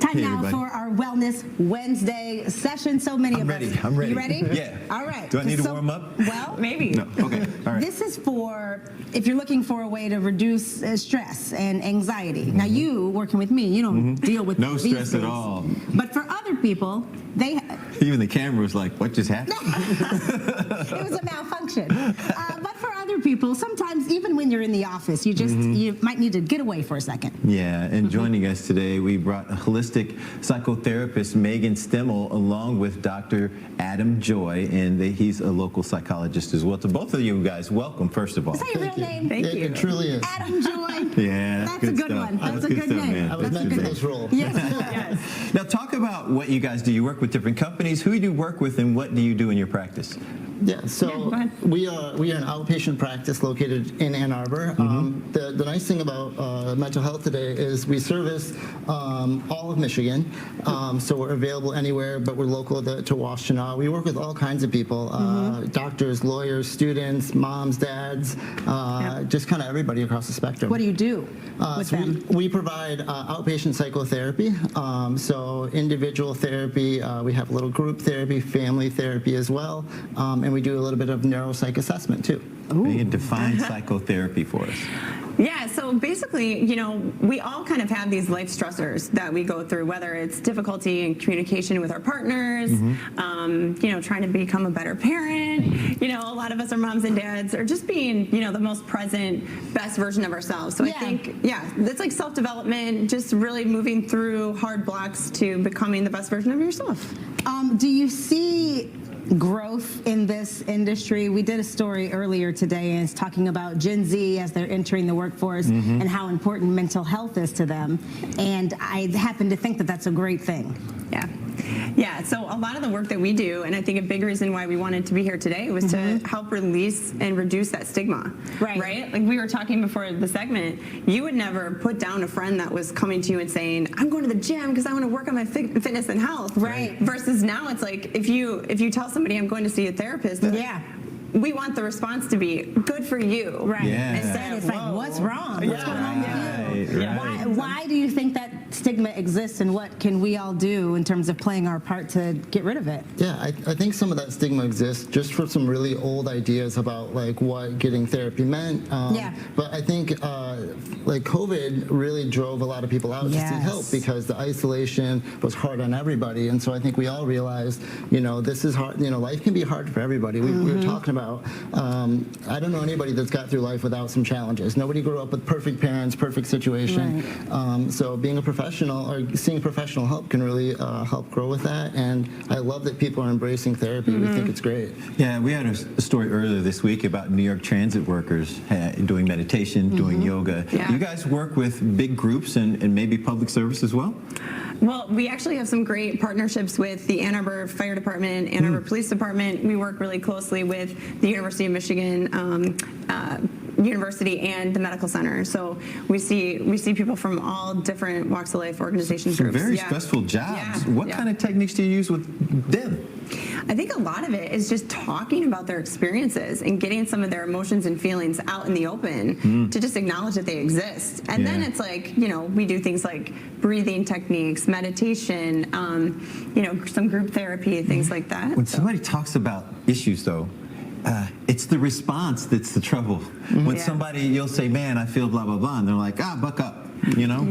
Time Hey, now everybody. for our Wellness Wednesday session. So many of us. I'm ready. You ready? Yeah. All right. Do I need to warm up? Well, Maybe. No. Okay. All right. this is for if you're looking for a way to reduce stress and anxiety. Now, you working with me, you don't deal with No these stress at things. all. But for other people, they Even the camera was like, "What just happened?" it was a malfunction. But for other people, sometimes even when you're in the office, you just you might need to get away for a second. Yeah, and joining us today, we brought a holistic psychotherapist, Meghan Stimmel, along with Dr. Adam Joy, and he's a local psychologist as well. To both of you guys, welcome, first of all. Is that your real name? Thank you. It truly is. Adam Joy. Yeah, That's a good good stuff. one. That's a good good stuff, name. man. I was That's a meant for good this name. role. Yes. Yes. Now, talk about what you guys do. You work with different companies. Who do you work with, and what do you do in your practice? Yeah, so go ahead. we are an outpatient practice located in Ann Arbor. The nice thing about mental health today is we service all of Michigan, so we're available anywhere, but we're local to Washtenaw. We work with all kinds of people, doctors, lawyers, students, moms, dads, just kind of everybody across the spectrum. What do you do with So them? we provide outpatient psychotherapy, so individual therapy. We have a little group therapy, family therapy as well, and we do a little bit of neuropsych assessment too. Meghan, define psychotherapy for us. Yeah, so basically, we all kind of have these life stressors that we go through, whether it's difficulty in communication with our partners, trying to become a better parent. A lot of us are moms and dads, or just being, the most present, best version of ourselves. So I think, it's like self-development, just really moving through hard blocks to becoming the best version of yourself. Do you see growth in this industry? We did a story earlier today, and it's talking about Gen Z as they're entering the workforce and how important mental health is to them. And I happen to think that that's a great thing. Yeah, so a lot of the work that we do, and I think a big reason why we wanted to be here today was to help release and reduce that stigma. Right? Like we were talking before the segment, you would never put down a friend that was coming to you and saying, I'm going to the gym because I want to work on my fitness and health. Right. Versus now it's like, if you tell somebody I'm going to see a therapist, we want the response to be good for you. Right. Yeah. Instead, it's like, what's wrong? What's going on with you? Right. Why do you think that stigma exists, and what can we all do in terms of playing our part to get rid of it? Yeah, I think some of that stigma exists just for some really old ideas about like what getting therapy meant. But I think like COVID really drove a lot of people out to seek help because the isolation was hard on everybody, and so I think we all realized, this is hard. Life can be hard for everybody. We were talking about. I don't know anybody that's got through life without some challenges. Nobody grew up with perfect parents, perfect situation. So being a professional or seeing professional help can really help grow with that. And I love that people are embracing therapy. We think it's great. Yeah, we had a story earlier this week about New York transit workers doing meditation, doing yoga. Yeah. You guys work with big groups and maybe public service as well? Well, we actually have some great partnerships with the Ann Arbor Fire Department, Ann Arbor Police Department. We work really closely with the University of Michigan University and the medical center. So we see people from all different walks of life, organizations, Some groups. very stressful jobs. What kind of techniques do you use with them? I think a lot of it is just talking about their experiences and getting some of their emotions and feelings out in the open to just acknowledge that they exist. And then it's like, we do things like breathing techniques, meditation, some group therapy, things like that. When somebody talks about issues, though, it's the response that's the trouble. When somebody, you'll say, man, I feel blah, blah, blah, and they're like, buck up. I don't,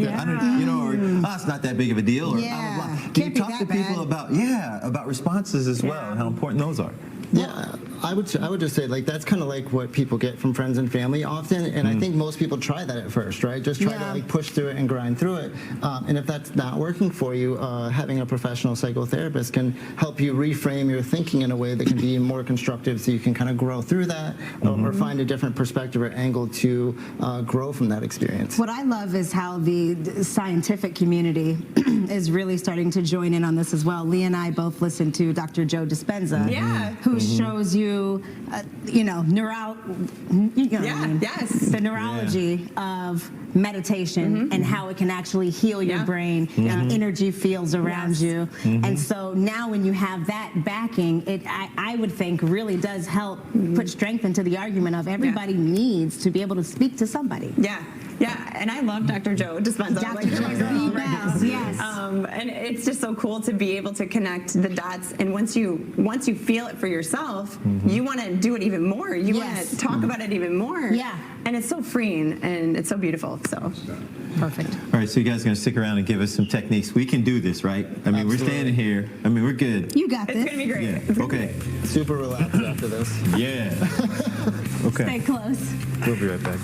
or it's not that big of a deal, or blah, blah, blah. Do you talk to people about responses as well, and how important those are? Yeah, I would just say like that's kind of like what people get from friends and family often, and I think most people try that at first, right? Just try to like push through it and grind through it, and if that's not working for you, having a professional psychotherapist can help you reframe your thinking in a way that can be more constructive, so you can kind of grow through that, or find a different perspective or angle to grow from that experience. What I love is how the scientific community is really starting to join in on this as well. Lee and I both listened to Dr. Joe Dispenza, who shows you, the neurology of meditation and how it can actually heal your brain, energy fields around you. And so now when you have that backing, I would think really does help put strength into the argument of everybody needs to be able to speak to somebody. Yeah, and I love Dr. Joe Dispenza. Dr. Joe is the best, yes. And it's just so cool to be able to connect the dots. And once you feel it for yourself, you want to do it even more. You want to talk about it even more. Yeah. And it's so freeing and it's so beautiful. So Perfect. All right, so you guys are going to stick around and give us some techniques. We can do this, right? I mean, we're standing here. I mean, we're good. You got it's this. going to be great. Yeah. Okay. Super relaxed after this. Yeah. Okay. Stay close. We'll be right back.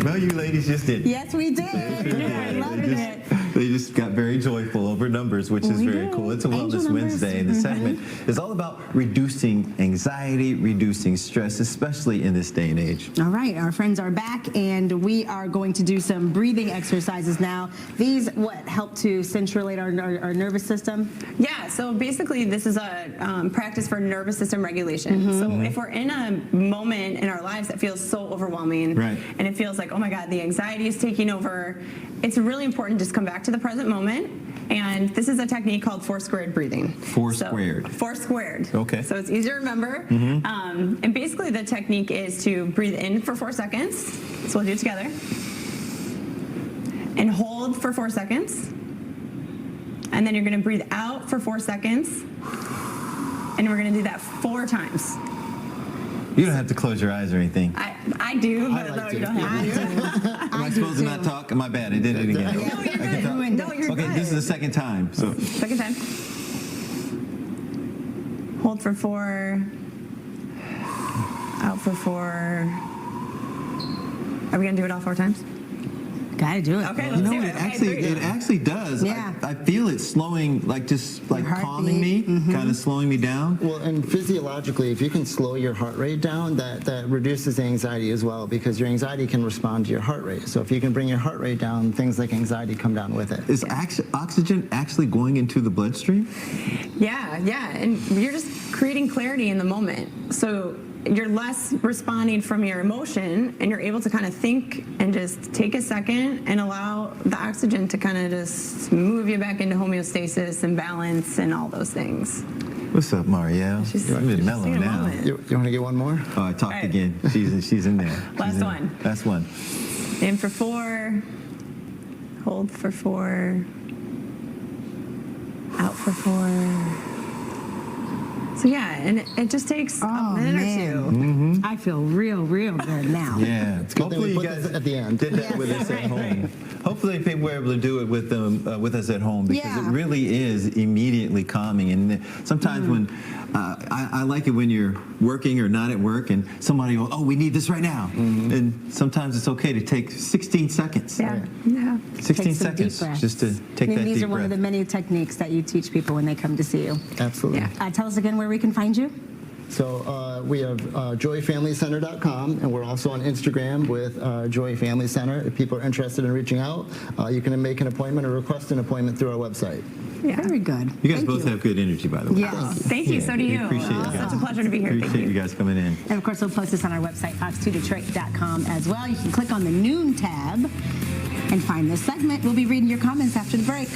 No, you ladies just did. Yes, we did. I love it. They just got very joyful over numbers, which is very cool. It's a Angel Wellness numbers. Wednesday, and the segment is all about reducing anxiety, reducing stress, especially in this day and age. All right, our friends are back, and we are going to do some breathing exercises now. These, help to centralate our nervous system? Yeah, so basically this is a practice for nervous system regulation. So if we're in a moment in our lives that feels so overwhelming, Right. and it feels like, oh my God, the anxiety is taking over, it's really important to just come back to the present moment. And this is a technique called 4 squared breathing. 4 squared. 4 squared. Okay. So it's easy to remember. And basically the technique is to breathe in for 4 seconds. So we'll do it together. And hold for 4 seconds. And then you're going to breathe out for 4 seconds. And we're going to do that 4 times. You don't have to close your eyes or anything. I do, but like no, to. you don't have to. Am I supposed to not talk? My bad. I did it again. No, you're I can good. talk. No, you're Okay, good. this is the second time. So Second time. Hold for 4. Out for 4. Are we going to do it all 4 times? Gotta do it. Okay, you let's know do what? it. Okay, It actually does. Yeah. I feel it slowing, just like Your calming me, heartbeat. kind of slowing me down. Well, and physiologically, if you can slow your heart rate down, that reduces anxiety as well, because your anxiety can respond to your heart rate. So if you can bring your heart rate down, things like anxiety come down with it. Is oxygen actually going into the bloodstream? Yeah, and you're just creating clarity in the moment. So you're less responding from your emotion, and you're able to kind of think and just take a second and allow the oxygen to kind of just move you back into homeostasis and balance and all those things. What's up, Marielle? She's- You're she's mellow in a now. moment. You want to get one more? Oh, I talked All right. again. She's in there. Last She's in one. there. Last one. In for 4. Hold for 4. Out for 4. So yeah, and it just takes a minute or 2. I feel real good now. Yeah. good that we Hopefully you put guys this at the end. did that with us at home. Hopefully people were able to do it with them with us at home, because Yeah. it really is immediately calming. And sometimes when I like it when you're working or not at work and somebody will, we need this right now. And sometimes it's okay to take 16 seconds. Yeah. 16 Take some deep seconds breaths. just to take And that these deep are one breath. of the many techniques that you teach people when they come to see you. Absolutely. Yeah. Tell us again where we can find you. So we have joyfamilycenter.com, and we're also on Instagram with Joy Family Center. If people are interested in reaching out, you can make an appointment or request an appointment through our website. Yeah. Very good. You guys Thank both have good energy, by the way. Yes. Thank you. So do you. Appreciate you guys. Such a pleasure to be here. Thank Appreciate you. you guys coming in. And of course, we'll post this on our website, fox2detroit.com as well. You can click on the Noon tab and find this segment. We'll be reading your comments after the break.